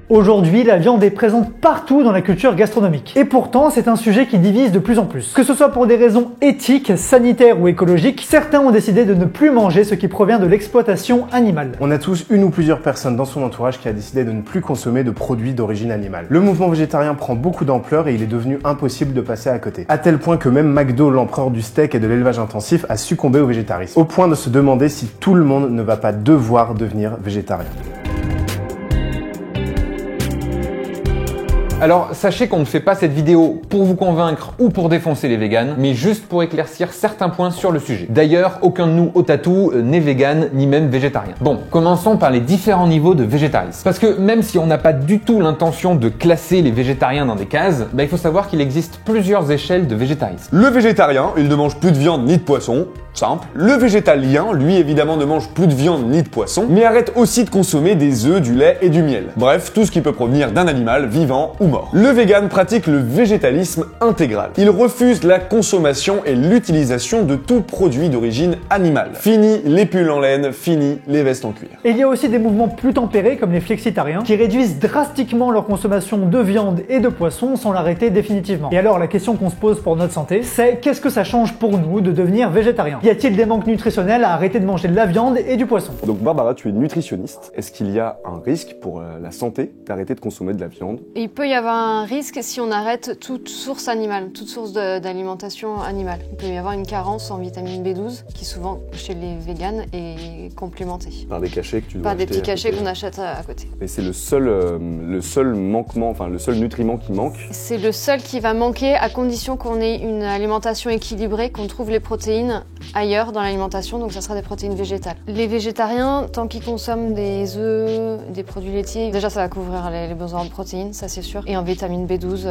Aujourd'hui, la viande est présente partout dans la culture gastronomique. Et pourtant, c'est un sujet qui divise de plus en plus. Que ce soit pour des raisons éthiques, sanitaires ou écologiques, certains ont décidé de ne plus manger ce qui provient de l'exploitation animale. On a tous une ou plusieurs personnes dans son entourage qui a décidé de ne plus consommer de produits d'origine animale. Le mouvement végétarien prend beaucoup d'ampleur et il est devenu impossible de passer à côté. À tel point que même McDo, l'empereur du steak et de l'élevage intensif, a succombé au végétarisme. Au point de se demander si tout le monde ne va pas devoir devenir végétarien. Alors sachez qu'on ne fait pas cette vidéo pour vous convaincre ou pour défoncer les véganes, mais juste pour éclaircir certains points sur le sujet. D'ailleurs, aucun de nous au tatou n'est vegan ni même végétarien. Bon, commençons par les différents niveaux de végétarisme. Parce que même si on n'a pas du tout l'intention de classer les végétariens dans des cases, il faut savoir qu'il existe plusieurs échelles de végétarisme. Le végétarien, il ne mange plus de viande ni de poisson. Simple. Le végétalien, lui évidemment ne mange plus de viande ni de poisson, mais arrête aussi de consommer des œufs, du lait et du miel. Bref, tout ce qui peut provenir d'un animal vivant ou mort. Le vegan pratique le végétalisme intégral. Il refuse la consommation et l'utilisation de tout produit d'origine animale. Fini les pulls en laine, fini les vestes en cuir. Et il y a aussi des mouvements plus tempérés comme les flexitariens qui réduisent drastiquement leur consommation de viande et de poisson sans l'arrêter définitivement. Et alors la question qu'on se pose pour notre santé, c'est qu'est-ce que ça change pour nous de devenir végétarien? Y a-t-il des manques nutritionnels à arrêter de manger de la viande et du poisson? Donc Barbara, tu es nutritionniste. Est-ce qu'il y a un risque pour la santé d'arrêter de consommer de la viande? Il peut y avoir un risque si on arrête toute source animale, toute source d'alimentation animale. Il peut y avoir une carence en vitamine B12 qui souvent chez les véganes est complémentée. Par des cachets que tu dois Par acheter des petits cachets à côté. qu'on achète à côté. Et c'est le seul manquement, enfin le seul nutriment qui manque. C'est le seul qui va manquer à condition qu'on ait une alimentation équilibrée, qu'on trouve les protéines ailleurs dans l'alimentation, donc ça sera des protéines végétales. Les végétariens, tant qu'ils consomment des œufs, des produits laitiers, déjà ça va couvrir les besoins en protéines, ça c'est sûr. Et en vitamine B12,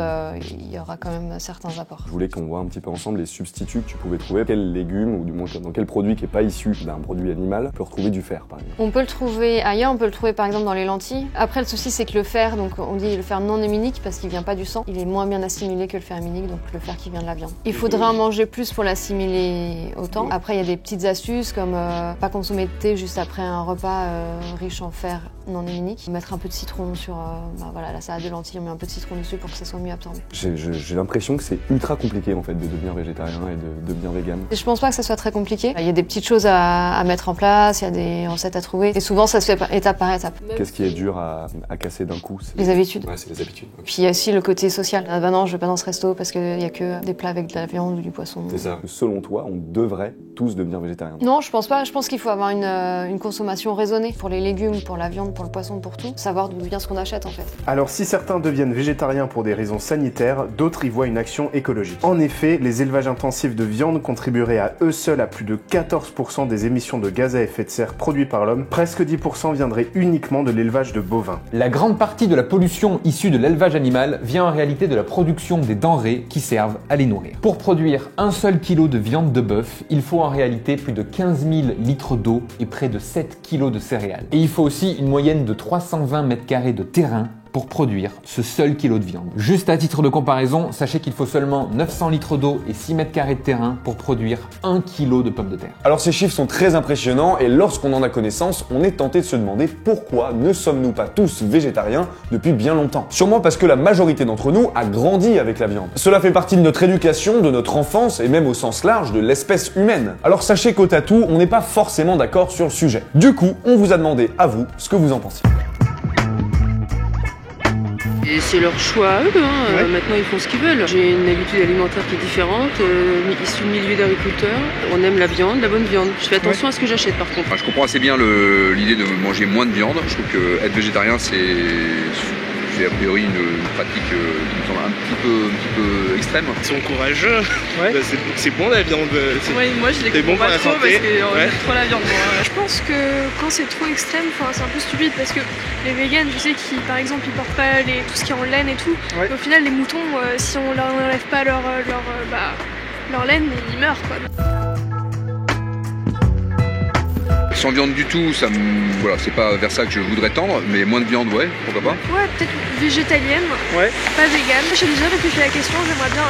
il y aura quand même certains apports. Je voulais qu'on voit un petit peu ensemble les substituts que tu pouvais trouver. Quels légumes, ou du moins dans quel produit qui n'est pas issu d'un produit animal, peut retrouver du fer par exemple? On peut le trouver ailleurs, on peut le trouver par exemple dans les lentilles. Après le souci c'est que le fer, donc on dit le fer non héminique parce qu'il vient pas du sang, il est moins bien assimilé que le fer héminique, donc le fer qui vient de la viande. Il faudrait en manger plus pour l'assimiler autant. Après il y a des petites astuces comme pas consommer de thé juste après un repas riche en fer non héminique. Mettre un peu de citron sur voilà, la salade de lentilles, on met un peu de citron dessus pour que ça soit mieux absorbé. J'ai l'impression que c'est ultra compliqué en fait de devenir végétarien et de devenir vegan. Je pense pas que ça soit très compliqué. Il y a des petites choses à mettre en place, il y a des recettes à trouver et souvent ça se fait étape par étape. Qu'est-ce qui est dur à casser d'un coup? Les habitudes. Ouais, c'est les habitudes. Okay. Puis il y a aussi le côté social. Ah bah non, je vais pas dans ce resto parce qu'il y a que des plats avec de la viande ou du poisson. C'est ça. Selon toi, on devrait tous devenir végétariens? Non, je pense pas. Je pense qu'il faut avoir une consommation raisonnée pour les légumes, pour la viande, pour le poisson, pour tout. Savoir d'où vient ce qu'on achète en fait. Alors si certains deviennent végétariens pour des raisons sanitaires, d'autres y voient une action écologique. En effet, les élevages intensifs de viande contribueraient à eux seuls à plus de 14% des émissions de gaz à effet de serre produits par l'homme. Presque 10% viendraient uniquement de l'élevage de bovins. La grande partie de la pollution issue de l'élevage animal vient en réalité de la production des denrées qui servent à les nourrir. Pour produire un seul kilo de viande de bœuf, il faut en réalité plus de 15 000 litres d'eau et près de 7 kilos de céréales. Et il faut aussi une moyenne de 320 mètres carrés de terrain pour produire ce seul kilo de viande. Juste à titre de comparaison, sachez qu'il faut seulement 900 litres d'eau et 6 mètres carrés de terrain pour produire 1 kilo de pommes de terre. Alors ces chiffres sont très impressionnants et lorsqu'on en a connaissance, on est tenté de se demander pourquoi ne sommes-nous pas tous végétariens depuis bien longtemps. Sûrement parce que la majorité d'entre nous a grandi avec la viande. Cela fait partie de notre éducation, de notre enfance et même au sens large de l'espèce humaine. Alors sachez qu'au tatou, on n'est pas forcément d'accord sur le sujet. Du coup, on vous a demandé à vous ce que vous en pensiez. Et c'est leur choix à eux, hein. Ouais. Maintenant ils font ce qu'ils veulent. J'ai une habitude alimentaire qui est différente, issue de milieu d'agriculteurs. On aime la viande, la bonne viande. Je fais attention à ce que j'achète par contre. Je comprends assez bien l'idée de manger moins de viande. Je trouve que être végétarien c'est a priori une pratique qui me semble un petit peu extrême. Ils sont courageux, ouais. Bah, c'est bon la viande. Oui, moi je les comprends bon pas trop parce que ouais. j'aime trop la viande. Moi. Je pense que quand c'est trop extrême, c'est un peu stupide parce que les véganes, je sais qu'ils par exemple ils portent pas tout ce qui est en laine et tout. Ouais. Au final les moutons, si on leur enlève pas leur laine, ils meurent quoi. Sans viande du tout, voilà, c'est pas vers ça que je voudrais tendre, mais moins de viande, ouais, pourquoi pas. Ouais, peut-être végétalienne, ouais. Pas végane. J'ai déjà réfléchi à la question, j'aimerais bien,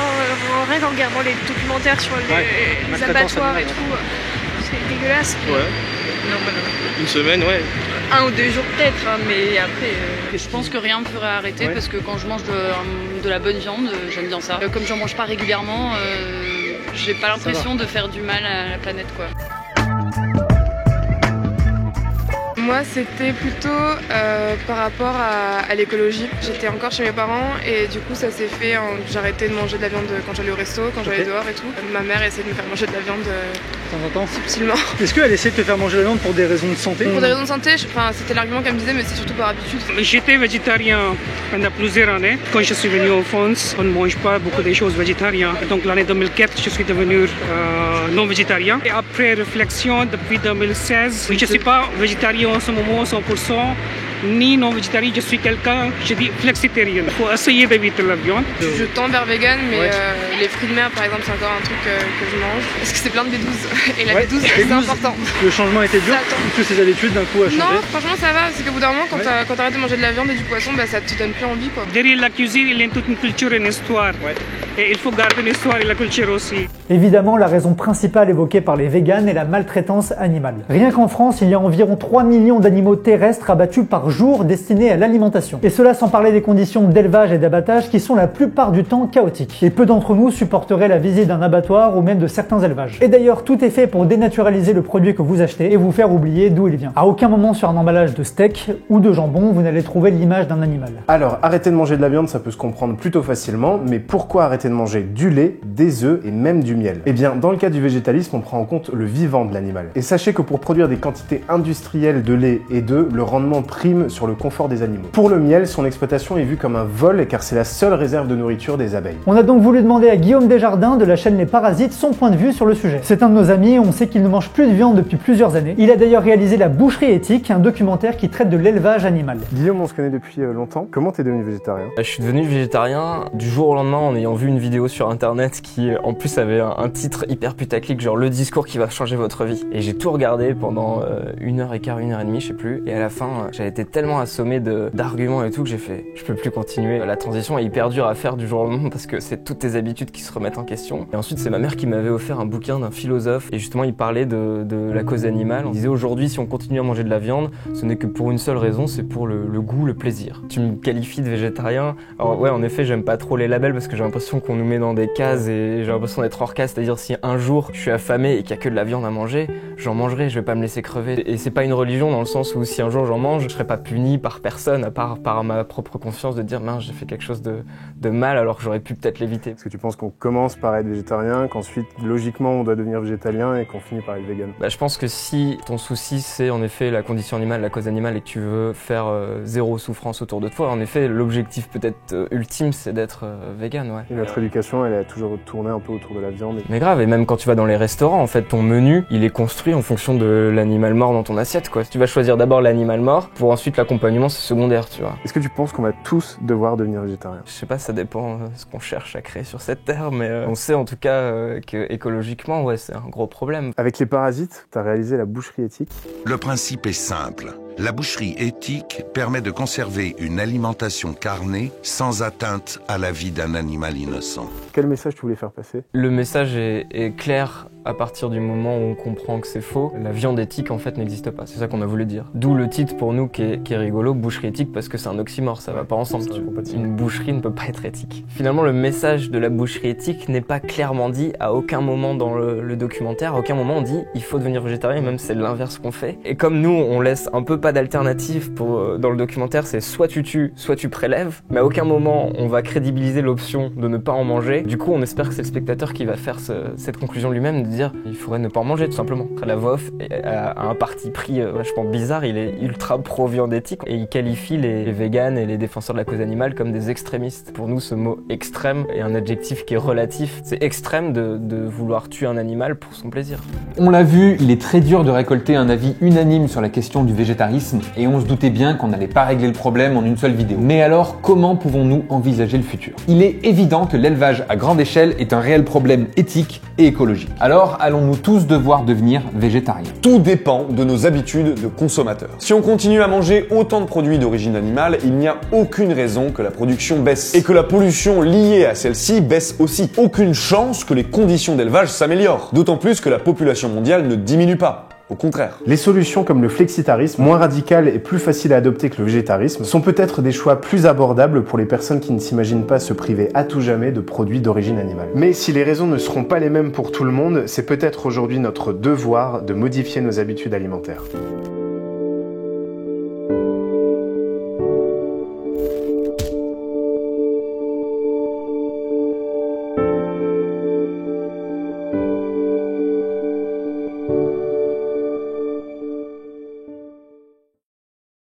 rien qu'en regardant les documentaires sur les abattoirs et tout, c'est dégueulasse. Ouais. Non, une semaine, ouais. 1 ou 2 jours peut-être, hein, mais après, je pense que rien me ferait arrêter parce que quand je mange de la bonne viande, j'aime bien ça. Comme j'en mange pas régulièrement, j'ai pas l'impression de faire du mal à la planète, quoi. Moi, c'était plutôt par rapport à l'écologie. J'étais encore chez mes parents et du coup, ça s'est fait j'ai arrêté de manger de la viande quand j'allais au resto, quand j'allais dehors et tout. Ma mère essayait de me faire manger de la viande de temps en temps. Subtilement. Est-ce qu'elle essaie de te faire manger de la viande pour des raisons de santé? Pour des raisons de santé, c'était l'argument qu'elle me disait, mais c'est surtout par habitude. J'étais végétarien pendant plusieurs années. Quand je suis venu en France, on ne mange pas beaucoup de choses végétariennes. Donc l'année 2004, je suis devenu non végétarien. Et après réflexion, depuis 2016, je ne suis pas végétarien en ce moment 100%, ni non végétarien, je suis quelqu'un, je dis flexitarien. Il faut essayer d'éviter la viande. Je tends vers vegan, mais les fruits de mer par exemple, c'est encore un truc que je mange. Parce que c'est plein de B12. Et la B12, c'est important. Le changement était dur, toutes ces habitudes d'un coup à changer. Non, franchement ça va, parce qu'au bout d'un moment, quand t'arrêtes de manger de la viande et du poisson, bah, ça te donne plus envie, quoi. Derrière la cuisine, il y a toute une culture et une histoire. Et il faut garder l'histoire et la culture aussi. Évidemment, la raison principale évoquée par les véganes est la maltraitance animale. Rien qu'en France, il y a environ 3 millions d'animaux terrestres abattus par jour destinés à l'alimentation. Et cela sans parler des conditions d'élevage et d'abattage qui sont la plupart du temps chaotiques. Et peu d'entre nous supporteraient la visite d'un abattoir ou même de certains élevages. Et d'ailleurs, tout est fait pour dénaturaliser le produit que vous achetez et vous faire oublier d'où il vient. À aucun moment sur un emballage de steak ou de jambon, vous n'allez trouver l'image d'un animal. Alors, arrêter de manger de la viande, ça peut se comprendre plutôt facilement, mais pourquoi arrêter de manger du lait, des œufs et même du miel? Eh bien, dans le cas du végétalisme, on prend en compte le vivant de l'animal. Et sachez que pour produire des quantités industrielles de lait et d'œufs, le rendement prime sur le confort des animaux. Pour le miel, son exploitation est vue comme un vol car c'est la seule réserve de nourriture des abeilles. On a donc voulu demander à Guillaume Desjardins de la chaîne Les Parasites son point de vue sur le sujet. C'est un de nos amis, on sait qu'il ne mange plus de viande depuis plusieurs années. Il a d'ailleurs réalisé La Boucherie Éthique, un documentaire qui traite de l'élevage animal. Guillaume, on se connaît depuis longtemps. Comment t'es devenu végétarien? Je suis devenu végétarien du jour au lendemain en ayant vu une vidéo sur internet qui en plus avait un titre hyper putaclic, genre le discours qui va changer votre vie. Et j'ai tout regardé pendant 1h15, 1h30, je sais plus. Et à la fin, j'avais été tellement assommé d'arguments et tout que j'ai fait, je peux plus continuer. La transition est hyper dure à faire du jour au lendemain parce que c'est toutes tes habitudes qui se remettent en question. Et ensuite, c'est ma mère qui m'avait offert un bouquin d'un philosophe et justement, il parlait de la cause animale. Il disait aujourd'hui, si on continue à manger de la viande, ce n'est que pour une seule raison, c'est pour le goût, le plaisir. Tu me qualifies de végétarien. Alors ouais, en effet, j'aime pas trop les labels parce que j'ai l'impression qu'on nous met dans des cases et j'ai l'impression d'être hors case, c'est-à-dire si un jour je suis affamé et qu'il y a que de la viande à manger, j'en mangerai, je vais pas me laisser crever. Et c'est pas une religion dans le sens où si un jour j'en mange, je serai pas puni par personne à part par ma propre conscience de dire mince, j'ai fait quelque chose de mal alors que j'aurais pu peut-être l'éviter. Est-ce que tu penses qu'on commence par être végétarien, qu'ensuite logiquement on doit devenir végétalien et qu'on finit par être vegan? Bah, je pense que si ton souci c'est en effet la condition animale, la cause animale et que tu veux faire zéro souffrance autour de toi, en effet l'objectif peut-être ultime c'est d'être vegan, ouais. Et notre éducation elle a toujours tourné un peu autour de la viande. Mais grave, et même quand tu vas dans les restaurants, en fait ton menu il est construit en fonction de l'animal mort dans ton assiette, quoi. Tu vas choisir d'abord l'animal mort pour ensuite l'accompagnement c'est secondaire, tu vois. Est-ce que tu penses qu'on va tous devoir devenir végétarien? Je sais pas, ça dépend de ce qu'on cherche à créer sur cette terre, mais on sait en tout cas que écologiquement, ouais, c'est un gros problème. Avec Les Parasites, tu as réalisé La Boucherie Éthique. Le principe est simple. La boucherie éthique permet de conserver une alimentation carnée sans atteinte à la vie d'un animal innocent. Quel message tu voulais faire passer? Le message est clair à partir du moment où on comprend que c'est faux. La viande éthique en fait n'existe pas, c'est ça qu'on a voulu dire. D'où le titre pour nous qui est rigolo, boucherie éthique, parce que c'est un oxymore, ça va pas ensemble. Une boucherie ne peut pas être éthique. Finalement le message de la boucherie éthique n'est pas clairement dit à aucun moment dans le documentaire, à aucun moment on dit il faut devenir végétarien, même c'est l'inverse qu'on fait. Et comme nous on laisse un peu pas d'alternative dans le documentaire, c'est soit tu tues, soit tu prélèves, mais à aucun moment on va crédibiliser l'option de ne pas en manger. Du coup on espère que c'est le spectateur qui va faire cette conclusion lui-même, de dire il faudrait ne pas en manger tout simplement. La voix off a un parti pris vachement bizarre, il est ultra pro-viande éthique et il qualifie les véganes et les défenseurs de la cause animale comme des extrémistes. Pour nous ce mot extrême est un adjectif qui est relatif. C'est extrême de vouloir tuer un animal pour son plaisir. On l'a vu, il est très dur de récolter un avis unanime sur la question du végétarisme et on se doutait bien qu'on n'allait pas régler le problème en une seule vidéo. Mais alors, comment pouvons-nous envisager le futur? Il est évident que l'élevage à grande échelle est un réel problème éthique et écologique. Alors, allons-nous tous devoir devenir végétariens? Tout dépend de nos habitudes de consommateurs. Si on continue à manger autant de produits d'origine animale, il n'y a aucune raison que la production baisse et que la pollution liée à celle-ci baisse aussi. Aucune chance que les conditions d'élevage s'améliorent, d'autant plus que la population mondiale ne diminue pas. Au contraire. Les solutions comme le flexitarisme, moins radical et plus facile à adopter que le végétarisme, sont peut-être des choix plus abordables pour les personnes qui ne s'imaginent pas se priver à tout jamais de produits d'origine animale. Mais si les raisons ne seront pas les mêmes pour tout le monde, c'est peut-être aujourd'hui notre devoir de modifier nos habitudes alimentaires.